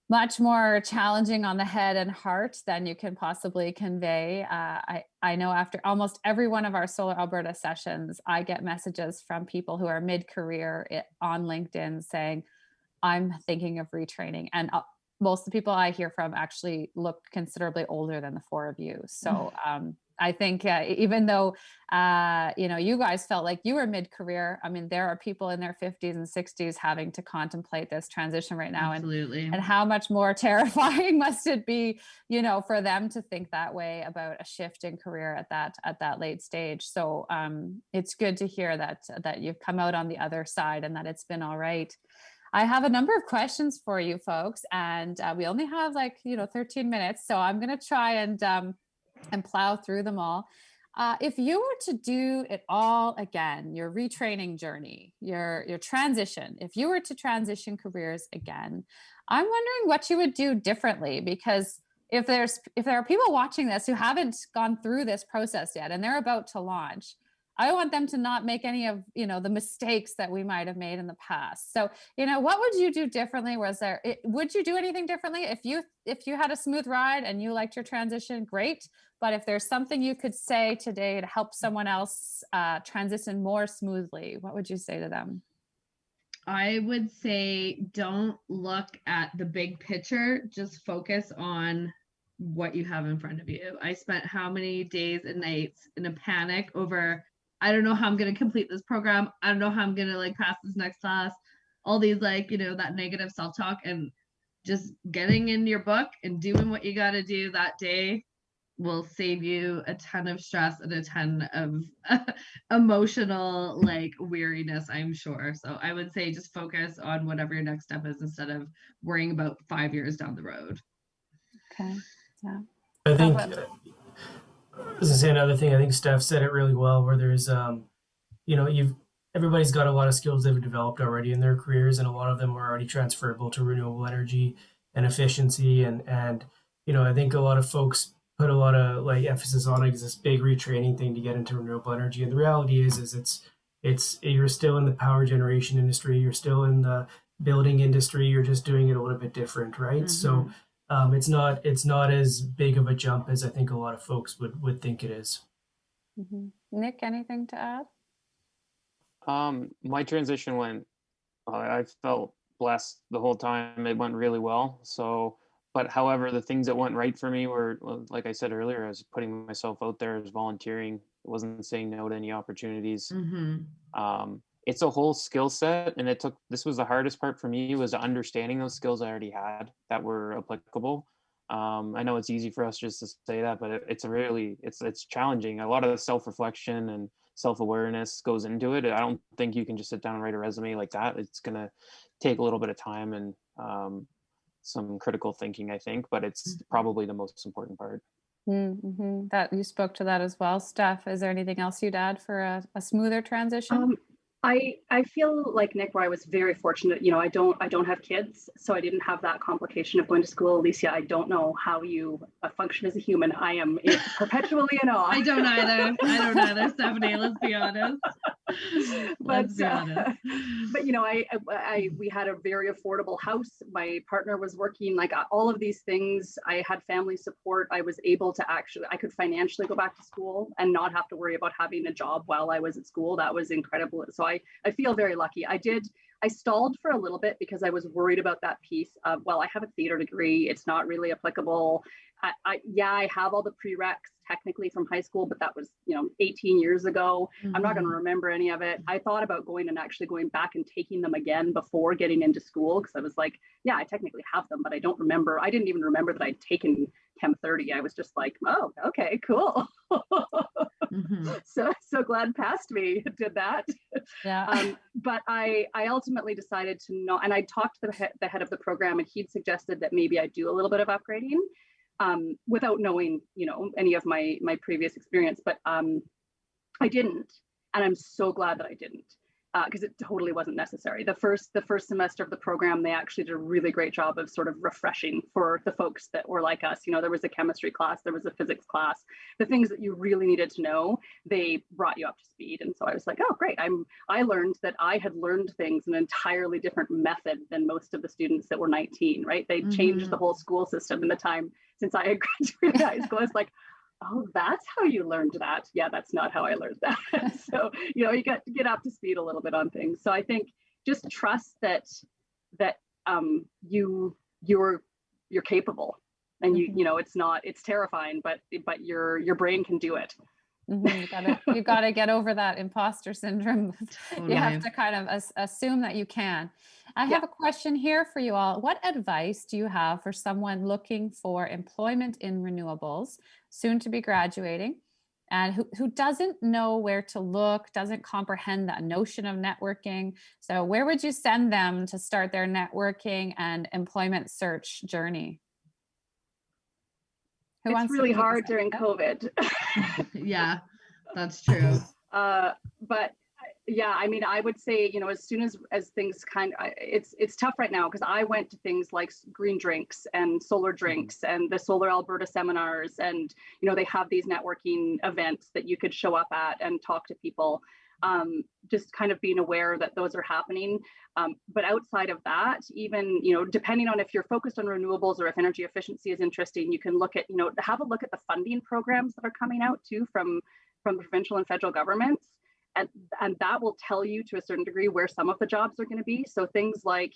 much more challenging on the head and heart than you can possibly convey. I know after almost every one of our Solar Alberta sessions, I get messages from people who are mid-career on LinkedIn saying, I'm thinking of retraining. And most of the people I hear from actually look considerably older than the four of you. So I think even though, you guys felt like you were mid-career, I mean, there are people in their 50s and 60s having to contemplate this transition right now. Absolutely. And how much more terrifying must it be, for them to think that way about a shift in career at that late stage. So it's good to hear that you've come out on the other side and that it's been all right. I have a number of questions for you folks, and we only have 13 minutes. So I'm going to try and plow through them all. If you were to do it all again, your retraining journey, your transition, if you were to transition careers again, I'm wondering what you would do differently, because if there are people watching this who haven't gone through this process yet and they're about to launch, I want them to not make any of, the mistakes that we might have made in the past. So, what would you do differently? Would you do anything differently? If you had a smooth ride and you liked your transition, great. But if there's something you could say today to help someone else transition more smoothly, what would you say to them? I would say, don't look at the big picture, just focus on what you have in front of you. I spent how many days and nights in a panic over, I don't know how I'm going to complete this program. I don't know how I'm going to pass this next class. All these that negative self-talk, and just getting in your book and doing what you got to do that day will save you a ton of stress and a ton of emotional weariness, I'm sure. So I would say just focus on whatever your next step is instead of worrying about 5 years down the road. Okay. Yeah. I think this is another thing. I think Steph said it really well, where there's everybody's got a lot of skills they've developed already in their careers, and a lot of them are already transferable to renewable energy and efficiency. And I think a lot of folks put a lot of emphasis on this big retraining thing to get into renewable energy. And the reality is it's you're still in the power generation industry, you're still in the building industry, you're just doing it a little bit different, right? Mm-hmm. So it's not as big of a jump as I think a lot of folks would think it is. Mm-hmm. Nick, anything to add? My transition I felt blessed the whole time. It went really well. So, but however, the things that went right for me were, like I said earlier, I was putting myself out there, I was volunteering, I wasn't saying no to any opportunities. Mm-hmm. It's a whole skill set, and this was the hardest part for me, was understanding those skills I already had that were applicable. I know it's easy for us just to say that, but it's challenging. A lot of self-reflection and self-awareness goes into it. I don't think you can just sit down and write a resume like that. It's going to take a little bit of time and some critical thinking, I think, but it's probably the most important part. Mm-hmm. That you spoke to that as well. Steph, is there anything else you'd add for a smoother transition? I feel like Nick, where I was very fortunate. I don't have kids, so I didn't have that complication of going to school. Alicia, I don't know how you function as a human. I am perpetually in awe. I don't either, Stephanie. Let's be honest. But we had a very affordable house. My partner was working, all of these things. I had family support. I was able to I could financially go back to school and not have to worry about having a job while I was at school. That was incredible. So I feel very lucky. I I stalled for a little bit because I was worried about that piece of, well, I have a theater degree. It's not really applicable. I have all the prereqs technically from high school, but that was, 18 years ago. I'm not going to remember any of it. I thought about going back and taking them again before getting into school, because I was like, yeah, I technically have them, but I didn't even remember that I'd taken Chem 30. I was just like, oh, okay, cool. So glad past me did that. Yeah. But I ultimately decided to not, and I talked to the head of the program, and he'd suggested that maybe I do a little bit of upgrading without knowing, any of my previous experience, but I didn't. And I'm so glad that I didn't, because it totally wasn't necessary. The first semester of the program, they actually did a really great job of sort of refreshing for the folks that were like us. There was a chemistry class, there was a physics class, the things that you really needed to know, they brought you up to speed. And so I was like, oh, great. I learned that I had learned things in an entirely different method than most of the students that were 19, right? They changed the whole school system in the time since I had graduated high school. I was like, oh, that's how you learned that. Yeah, that's not how I learned that. So, you got to get up to speed a little bit on things. So I think just trust that you're capable, and it's terrifying, but your brain can do it. You gotta get over that imposter syndrome. Totally. You have to kind of assume that you can. I have a question here for you all. What advice do you have for someone looking for employment in renewables, soon to be graduating, and who doesn't know where to look, doesn't comprehend that notion of networking? So where would you send them to start their networking and employment search journey? It's really hard during COVID. Yeah, that's true. But yeah, I would say, as soon as things it's tough right now, because I went to things like green drinks and solar drinks and the Solar Alberta seminars, and, they have these networking events that you could show up at and talk to people. Just kind of being aware that those are happening. But outside of that, even, depending on if you're focused on renewables or if energy efficiency is interesting, you can look at, have a look at the funding programs that are coming out too from the provincial and federal governments. And that will tell you to a certain degree where some of the jobs are going to be. So things like,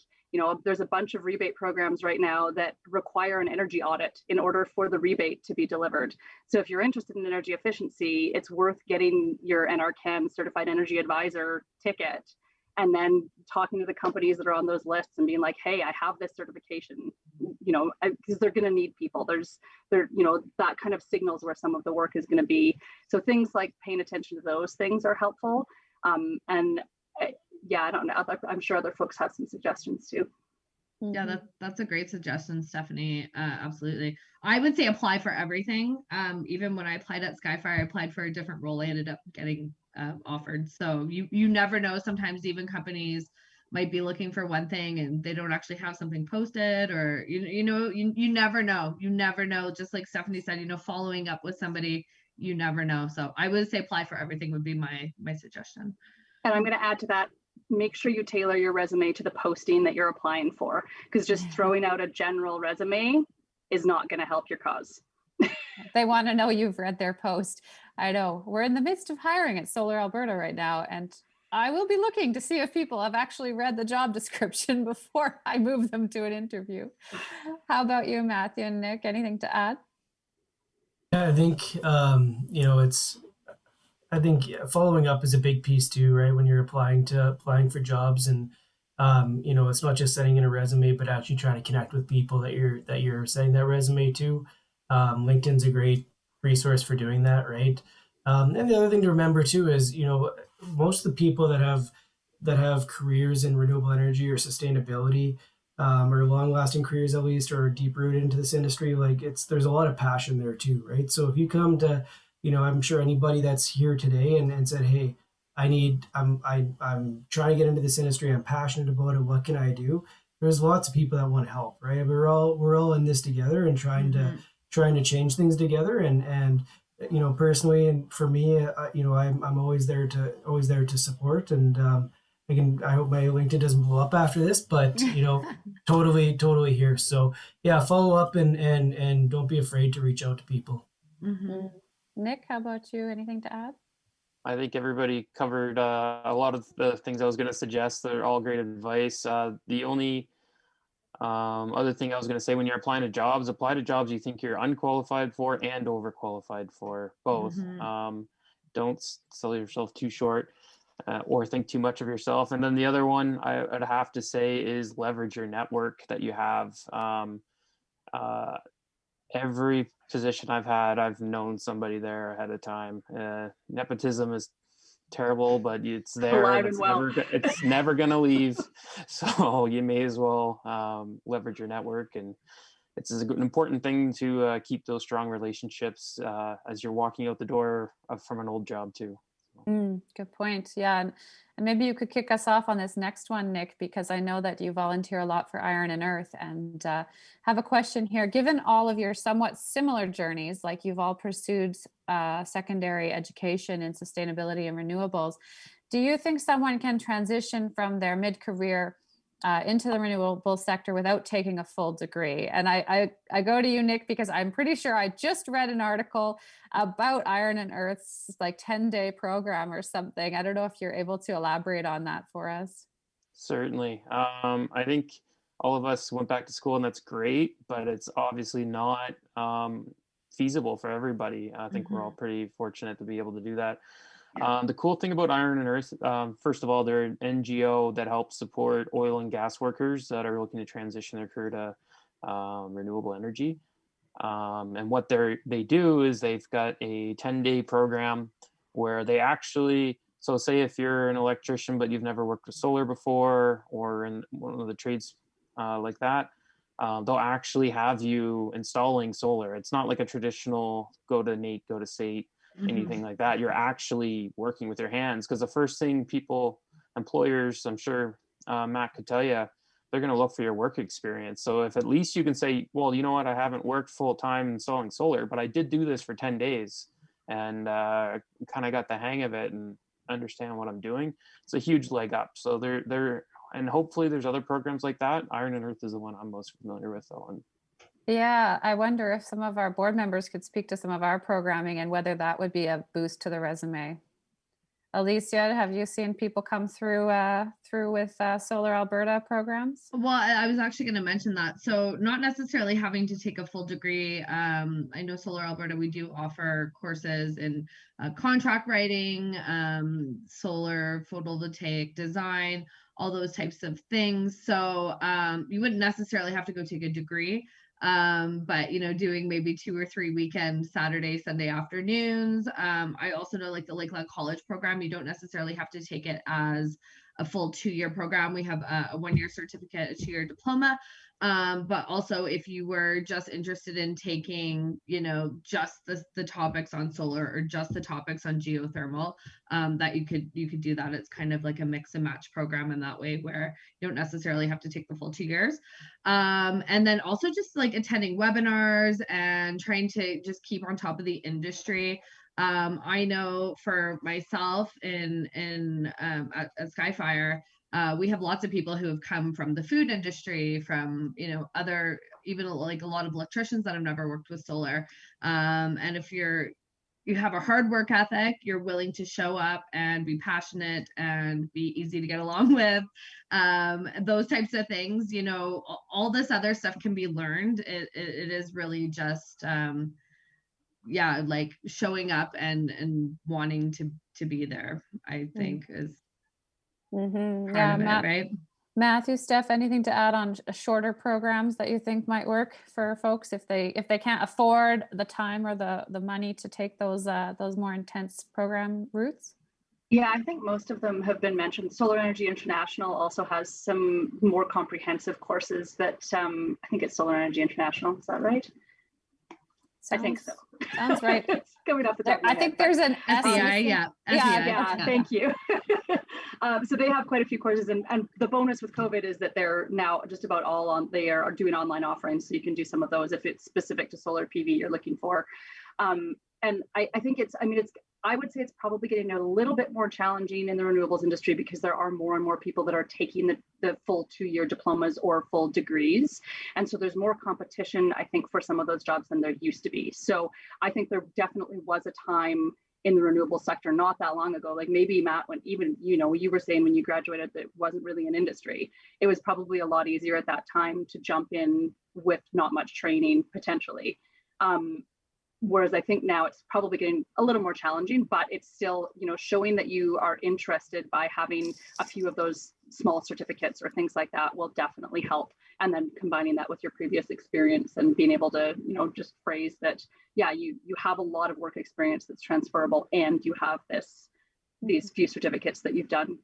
there's a bunch of rebate programs right now that require an energy audit in order for the rebate to be delivered. So if you're interested in energy efficiency, it's worth getting your NRChem certified energy advisor ticket, and then talking to the companies that are on those lists and being like, hey, I have this certification, because they're going to need people. That kind of signals where some of the work is going to be. So things like paying attention to those things are helpful. I don't know. I'm sure other folks have some suggestions too. Yeah, that's a great suggestion, Stephanie. Absolutely. I would say apply for everything. Even when I applied at Skyfire, I applied for a different role. I ended up getting offered. So you never know. Sometimes even companies might be looking for one thing and they don't actually have something posted, or you never know. You never know. Just like Stephanie said, following up with somebody, you never know. So I would say apply for everything would be my suggestion. And I'm going to add to that, make sure you tailor your resume to the posting that you're applying for, because just throwing out a general resume is not going to help your cause. They want to know you've read their post. I know we're in the midst of hiring at Solar Alberta right now, and I will be looking to see if people have actually read the job description before I move them to an interview. How about you, Matthew and Nick? Anything to add? Yeah, I think, I think following up is a big piece too, right? When you're applying for jobs, and it's not just sending in a resume, but actually trying to connect with people that you're sending that resume to. LinkedIn's a great resource for doing that, right? And the other thing to remember too is, most of the people that have careers in renewable energy or sustainability, or long-lasting careers at least, or deep-rooted into this industry, there's a lot of passion there too, right? So if you come to, I'm sure anybody that's here today and said, hey, I'm trying to get into this industry, I'm passionate about it, what can I do? There's lots of people that want to help, right? We're all in this together and trying to change things together. And personally, and for me, I'm always there to support. And I hope my LinkedIn doesn't blow up after this, but totally here. So yeah, follow up and don't be afraid to reach out to people. Nick, how about you? Anything to add? I think everybody covered a lot of the things I was going to suggest. They're all great advice. The only other thing I was going to say, when you're applying to jobs, apply to jobs you think you're unqualified for and overqualified for, both. Don't sell yourself too short or think too much of yourself. And then the other one I'd have to say is leverage your network that you have. Every position I've had, I've known somebody there ahead of time. Nepotism is terrible, but it's there. Alive And and well. it's never going to leave. So you may as well leverage your network. And it's an important thing to keep those strong relationships as you're walking out the door from an old job too. Good point. Yeah. And maybe you could kick us off on this next one, Nick, because I know that you volunteer a lot for Iron and Earth, and have a question here. Given all of your somewhat similar journeys, like you've all pursued secondary education in sustainability and renewables, do you think someone can transition from their mid-career into the renewable sector without taking a full degree? And I go to you, Nick, because I'm pretty sure I just read an article about Iron and Earth's like 10-day program or something. I don't know if you're able to elaborate on that for us. Certainly. I think all of us went back to school, and that's great, but it's obviously not feasible for everybody. I think we're all pretty fortunate to be able to do that. The cool thing about Iron and Earth, first of all, they're an NGO that helps support oil and gas workers that are looking to transition their career to renewable energy. And what they do is they've got a 10-day program where they actually, so say if you're an electrician but you've never worked with solar before, or in one of the trades like that, they'll actually have you installing solar. It's not like a traditional go to NAIT, go to SAIT, anything like that. You're actually working with your hands, because the first thing employers, I'm sure Matt could tell you, they're going to look for your work experience. So if at least you can say, well, you know what, I haven't worked full time installing solar, but I did do this for 10 days and kind of got the hang of it and understand what I'm doing, it's a huge leg up. So and hopefully there's other programs like that. Iron and Earth is the one I'm most familiar with, though. Yeah, I wonder if some of our board members could speak to some of our programming and whether that would be a boost to the resume. Alicia, have you seen people come through with Solar Alberta programs? Well, I was actually going to mention that. So not necessarily having to take a full degree. I know Solar Alberta, we do offer courses in contract writing, solar photovoltaic design, all those types of things. So you wouldn't necessarily have to go take a degree. But doing maybe 2 or 3 weekend Saturday, Sunday afternoons. I also know like the Lakeland College program, you don't necessarily have to take it as a full 2-year program. We have a 1-year certificate, a 2-year diploma. But also if you were just interested in taking, just the topics on solar or just the topics on geothermal, that you could do that. It's kind of like a mix and match program in that way, where you don't necessarily have to take the full 2 years. And then also just like attending webinars and trying to just keep on top of the industry. I know for myself at Skyfire, we have lots of people who have come from the food industry, from other, even like a lot of electricians that have never worked with solar. And if you have a hard work ethic, you're willing to show up and be passionate and be easy to get along with, those types of things, all this other stuff can be learned. It is really just like showing up and wanting to be there, I think is part of it, right? Matthew, Steph, anything to add on shorter programs that you think might work for folks if they can't afford the time or the money to take those more intense program routes? Yeah, I think most of them have been mentioned. Solar Energy International also has some more comprehensive courses that I think it's Solar Energy International. Is that right? I think so. Sounds right. It's coming off the top of my head. I think there's an SEI, yeah. Thank you. So they have quite a few courses, and the bonus with COVID is that they're now just about all on. They are doing online offerings, so you can do some of those if it's specific to solar PV you're looking for. And I think I would say it's probably getting a little bit more challenging in the renewables industry because there are more and more people that are taking the full 2-year diplomas or full degrees. And so there's more competition, I think, for some of those jobs than there used to be. So I think there definitely was a time in the renewable sector not that long ago. Like maybe Matt, when even, you know, you were saying when you graduated that it wasn't really an industry, it was probably a lot easier at that time to jump in with not much training potentially. Whereas I think now it's probably getting a little more challenging, but it's still, you know, showing that you are interested by having a few of those small certificates or things like that will definitely help. And then combining that with your previous experience and being able to, you know, just phrase that, yeah, you have a lot of work experience that's transferable, and you have these few certificates that you've done.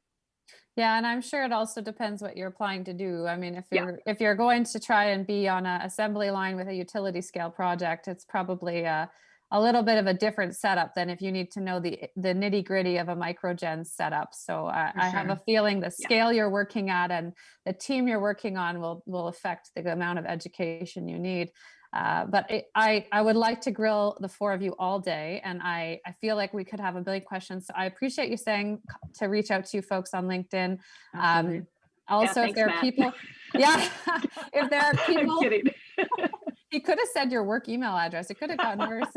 Yeah, and I'm sure it also depends what you're applying to do. I mean, if you're going to try and be on an assembly line with a utility scale project, it's probably a little bit of a different setup than if you need to know the nitty gritty of a microgen setup. So I have a feeling the scale you're working at and the team you're working on will affect the amount of education you need. But I would like to grill the four of you all day, and I feel like we could have a billion questions. So I appreciate you saying to reach out to you folks on LinkedIn. Also, thanks, if there are Matt. people, if there are people, I'm kidding. he could have said your work email address. It could have gotten worse.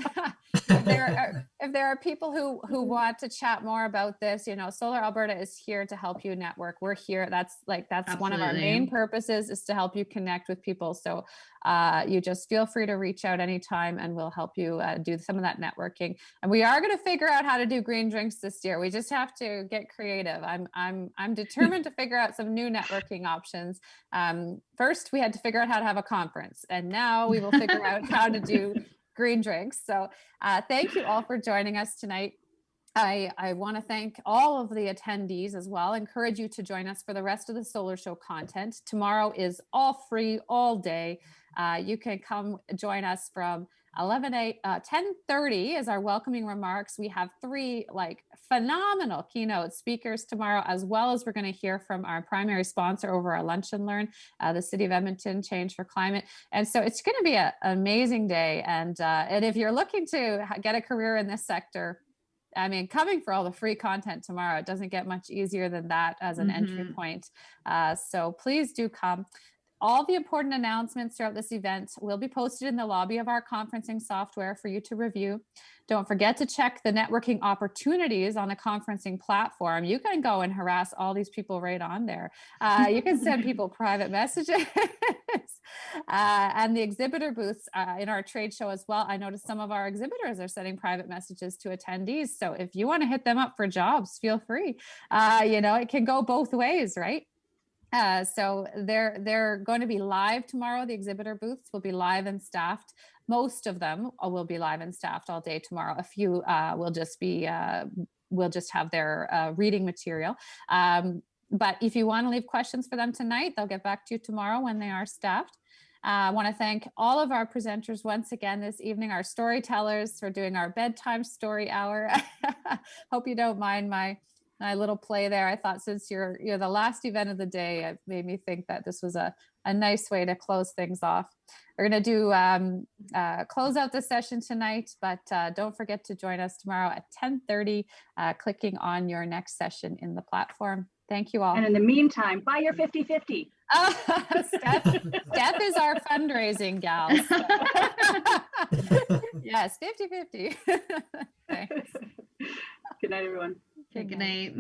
If there are people who want to chat more about this, you know, Solar Alberta is here to help you network. We're here. That's one of our main purposes, is to help you connect with people. So you just feel free to reach out anytime, and we'll help you do some of that networking. And we are going to figure out how to do green drinks this year. We just have to get creative. I'm determined to figure out some new networking options. First, we had to figure out how to have a conference, and now we will figure out how to do green drinks. So thank you all for joining us tonight. I want to thank all of the attendees as well. Encourage you to join us for the rest of the Solar Show content. Tomorrow is all free all day. You can come join us from 10:30 is our welcoming remarks. We have 3 phenomenal keynote speakers tomorrow, as well as we're going to hear from our primary sponsor over our Lunch and Learn, the City of Edmonton Change for Climate. And so it's going to be an amazing day. And if you're looking to get a career in this sector, I mean, coming for all the free content tomorrow, it doesn't get much easier than that as an entry point. So please do come. All the important announcements throughout this event will be posted in the lobby of our conferencing software for you to review. Don't forget to check the networking opportunities on the conferencing platform. You can go and harass all these people right on there. You can send people private messages. And the exhibitor booths in our trade show as well. I noticed some of our exhibitors are sending private messages to attendees. So if you want to hit them up for jobs, feel free. You know, it can go both ways, right? So they're going to be live tomorrow. The exhibitor booths will be live and staffed. Most of them will be live and staffed all day tomorrow. A few will just have their reading material. But if you want to leave questions for them tonight, they'll get back to you tomorrow when they are staffed. I want to thank all of our presenters once again this evening, our storytellers, for doing our bedtime story hour. Hope you don't mind my little play there. I thought since you're the last event of the day, it made me think that this was a nice way to close things off. We're going to do close out the session tonight, but don't forget to join us tomorrow at 10:30, clicking on your next session in the platform. Thank you all. And in the meantime, buy your 50/50. Steph is our fundraising gal. So. Yes, 50/50. Thanks. Good night, everyone. Good night.